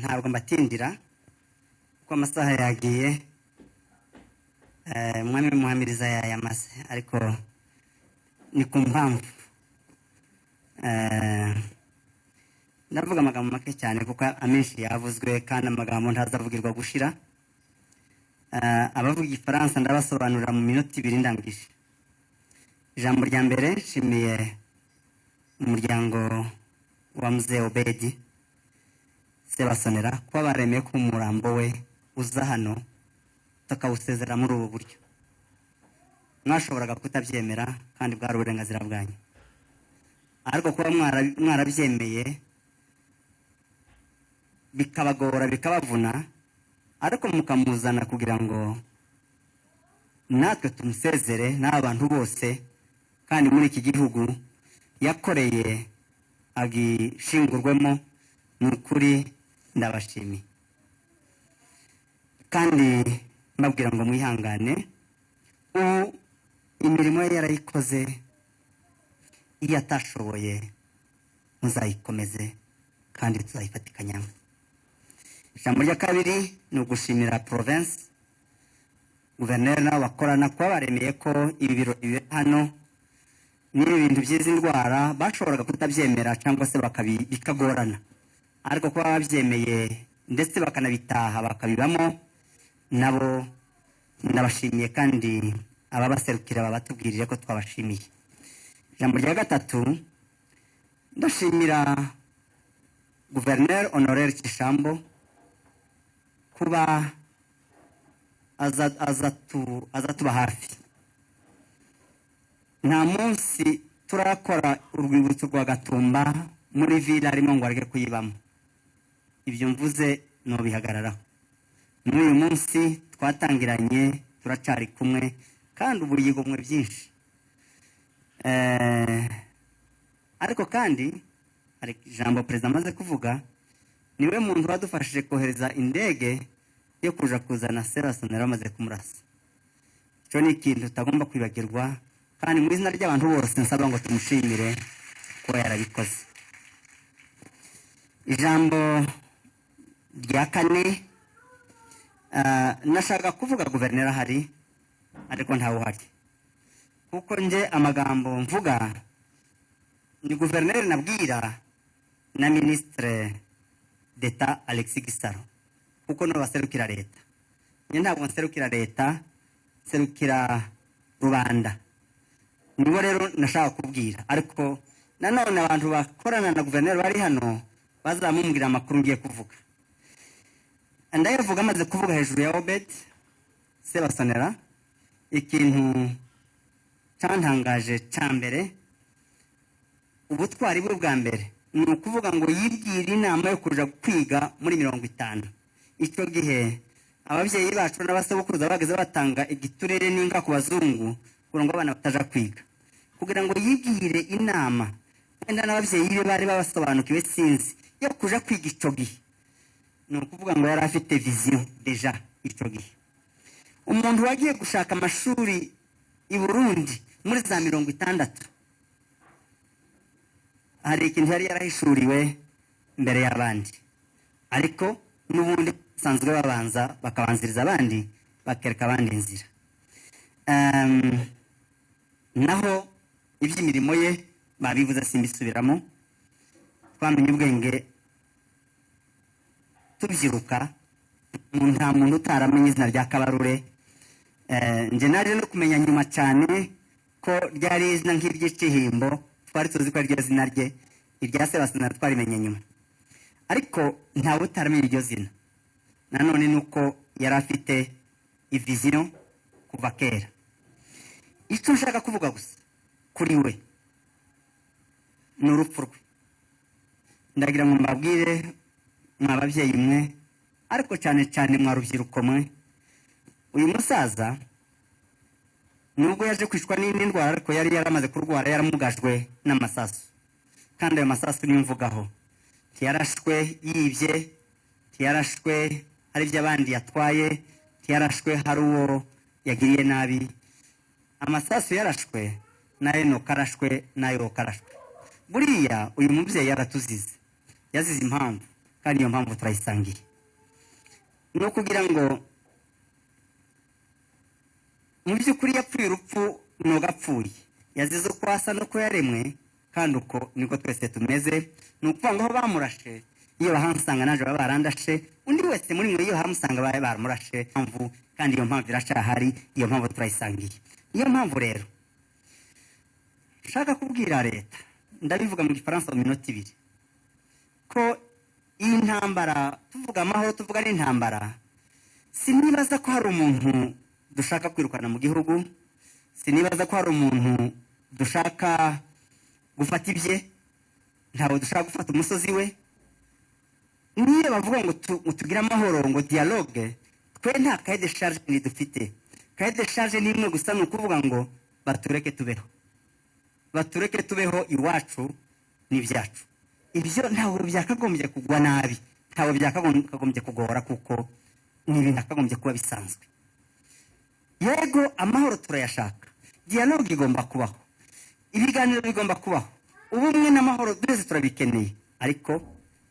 ntabwo mbatindira kuko amasaha yagiye umwami w'umuhamiriza yayamaze ariko ni ku mpamvu ndavuga amagambo make cyane kuko amenshi yavuzwe kandi amagambo ntazavugirwa gushira. Abavuga igifaransa ndabasobanurira mu minota 2 ndangije. Ijambo rya mbere nshimiye umuryango wa Mzee Obedi Sebasonera kuba baremeye ko umurambo we uza hano tukawusezera muri ubu buryo. Mwashoboraga kutabyemera kandi bwari uburenganzira bwanyu, ariko kuba mwarabyemeye bikabagora bikabavuna, ariko mukamuzana kugira ngo natwe tumusezere n'abantu bose kandi muri iki gihugu yakoreye agishingurwemo. Nukuri ndabashimiye kandi mbabwira ngo mwihangane, imirimo ye yarayikoze, iyo atashoboye muzayikomeze kandi tuzayifatikanya. Ijambo rya kabiri ni ugushimira province guverineri nabo bakorana kuba baremeye ko ibi biro bibe hano. Niba ibintu by'izi ndwara bashoboraga kutabyemera cyangwa se bikagorana, ariko kuba babyemeye ndetse bakanabitaha bakabibamo, nabo ndabashimiye kandi ababaserukira babatubwirije ko twabashimiye. Ijambo rya gatatu ndashimira Guverineri Honoré Kishambo kuba azatuba hafi. Nta munsi turakora urwibutso rwa Gatumba muri villa arimo ngo areke kuyibamo. Ibyo mvuze no bihagararaho. N'uyu munsi twatangiranye turacari kumwe kandi ubu yigomwe byinshi. Ariko kandi hari ijambo perezida amaze kuvuga, niwe muntu wadufashije kohereza indege yo kuja kuzana Sebasonera amaze kumurasa. Cyo ni ikintu tutagomba kwibagirwa, kandi mu izina ry'abantu bose nsaba ngo tumushimire ko yarabikoze. Ijambo rya kane nashaka kuvuga guverineri ahari ariko ntawe uhari, kuko nje amagambo mvuga ni guverineri nabwira na ministre d'Etat Alexis Gisaro, kuko no baserukira leta. Nje ntabwo nserukira leta, serukira rubanda. Nibo rero nashaka kubwira, ariko nanone abantu bakorana na guverineri bari hano bazamubwira amakuru ngiye kuvuga. Ndayavuga amaze kuvuga hejuru ya Obedi Sebasonera. Ikintu cyantangaje cyambere, ubutwari bwe bwa mbere ni ukuvuga ngo yibwira inama yo kuja kwiga muri 50. Icyo gihe ababyeyi bacu n'abasobokuruza bageze batanga igiturere n'inga ku bazungu kugira ngo abana bataja kwiga, kugira ngo yibwire inama wenda n'ababyeyi be bari babasobanukiwe sinzi yo kuja kwiga. Icyo gihe ni ukuvuga ngo yari afite vision deja. Icyo gihe umuntu wagiye gushaka amashuri i Burundi muri za 60, hari ikintu yari yarahishuriwe mbere y'abandi, ariko n'ubundi sanzwe babanza bakabanziriza abandi bakereka abandi inzira. Naho iby'imirimo ye babivuze simbisubiramo. Twamenye ubwenge tubyiruka, nta muntu utaramenye izina rya Kabarure. Nje naje no kumenya nyuma cyane ko ryari izina nk'iry'Ikihimbo, twari tuzi ko ari ryo zina rye. Irya Sebasonera twarimenye nyuma, ariko ntawe utaramenye iryo zina. Nanone nuko yari afite ivision kuva kera. Icyo nshaka kuvuga gusa kuri we ni urupfu rwe. Ndagira ngo mbabwire mwababyeyi mwe, ariko cyane cyane mwa rubyiruko mwe, uyu musaza nubwo yaje kwishwa n'indi ndwara, ariko yari yaramaze kurwara, yaramugajwe n'amasasu. Kandi ayo masasu niyo mvugaho. Ntiyarashwe yibye, ntiyarashwe hari iby'abandi yatwaye, ntiyarashwe hari uwo yagiriye nabi. Amasasu yarashwe nayo nokarashwe nayo karashwe. Buriya uyu mubyeyi yaratuzize, yazize impamvu kandi iyo mpamvu turayisangiye. Ni ukugira ngo mu by'ukuri yapfuye urupfu ntugapfuye, yazize uko asa n'uko yaremwe, kandi uko niko twese tumeze. Ni ukuvuga ngo aho bamurashe, iyo bahamusanga naje baba barandashe, undi wese muri mwe iyo hamusanga baba baramurashe mpamvu, kandi iyo mpamvu iracahari, iyo mpamvu turayisangiye. Iyo mpamvu rero nshaka kubwira leta, ndabivuga mu gifaransa mu minota 2, ko iyi ntambara, tuvuga amahoro tuvuga n'intambara, sinibaza ko hari umuntu dushaka kwirukana mu gihugu, sinibaza ko hari umuntu dushaka gufata ibye, ntawe dushaka gufata umusozi we. Niyo bavuga ngo tugire amahoro, ngo dialogue, twe nta cahier de charge ni dufite. Cahier de charge ni imwe gusa, ni ukuvuga ngo batureke tubeho, batureke tubeho, iwacu n'ibyacu. Ibyo ntawe byakagombye kugwa nabi, ntawe byakagombye kugora, kuko ni ibintu akagombye kuba bisanzwe. Yego amahoro turayashaka, dialogue igomba kubaho, ibiganiro bigomba kubaho, ubumwe n'amahoro byose turabikeneye, ariko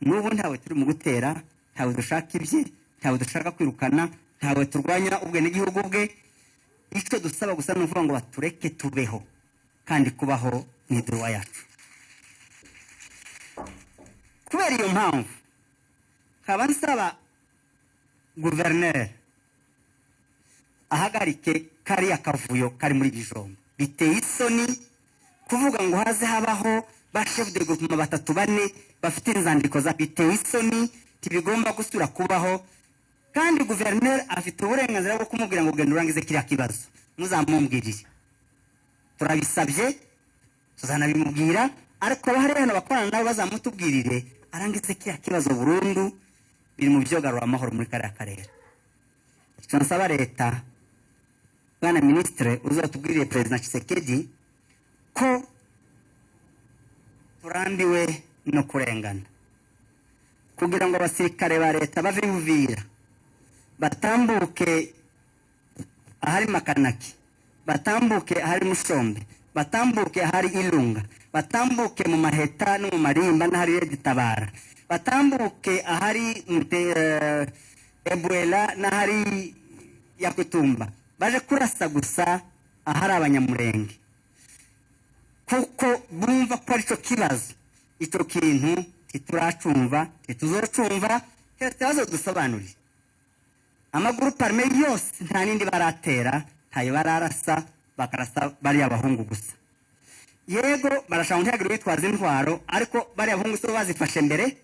n'ubu ntawe turi mu gutera, ntawe dushaka ibye, ntawe dushaka kwirukana, ntawe turwanya ubwenegihugu bwe. Icyo dusaba gusa ni ukuvuga ngo batureke tubeho, kandi kubaho ni droit yacu. Kubera iyo mpamvu nkaba nsaba guverineri ahagarike kariya kavuyo kari muri Bijombo. Biteye isoni kuvuga ngo haze habaho ba chef de groupement 3-4 bafite inzandiko za, biteye isoni, tibigomba gusura kubaho. Kandi guverineri afite uburenganzira bwo kumubwira ngo genda urangize kiriya kibazo, muzamumbwirire. Turabisabye, tuzanabimubwira, ariko bahari hano bakorana nabo bazamutubwirire arangize kiriya kibazo burundu. Biri mu byogarura amahoro muri kariya karere. Icyo nsaba leta, bwana ministre, uzatubwirire President Tshisekedi ko turambiwe no kurengana, kugira ngo abasirikare ba leta bave Uvira, batambuke ahari Makanaki, batambuke ahari Mushombe, batambuke ahari Ilunga, batambuke mu Maheta no mu Marimba n'ahari Gitabara, batambuke ahari Ebuela n'ahari Yakutumba, baje kurasa gusa ahari Abanyamurenge, kuko bumva ko ari cyo kibazo. Icyo kintu tituracumva, tituzocumva, kibazo dusobanurire. Amaguru parme yose nta nindi baratera, ntayo bararasa, bakarasa bari abahungu gusa. Yego barashaka ntihagire witwaza intwaro, ariko bari abahungu so bazifashe mbere,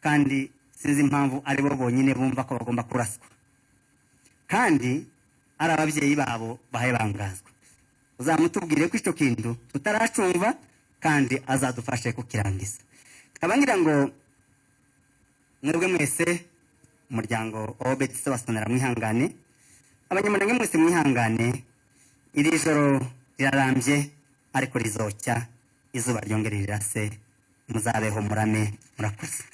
kandi sinzi impamvu ari bo bonyine bumva ko bagomba kuraswa, kandi ari ababyeyi babo bahaye bangazwa. Uzamutubwire ko icyo kintu tutaracumva, kandi azadufashe kukirangiza. Kabangira ngo mwebwe mwese umuryango obedise basonera mwihangane, abanyamurenge mwese mwihangane, iri joro rirarambye ariko rizocya, izuba ryongere rirase, muzabeho murame, murakoze.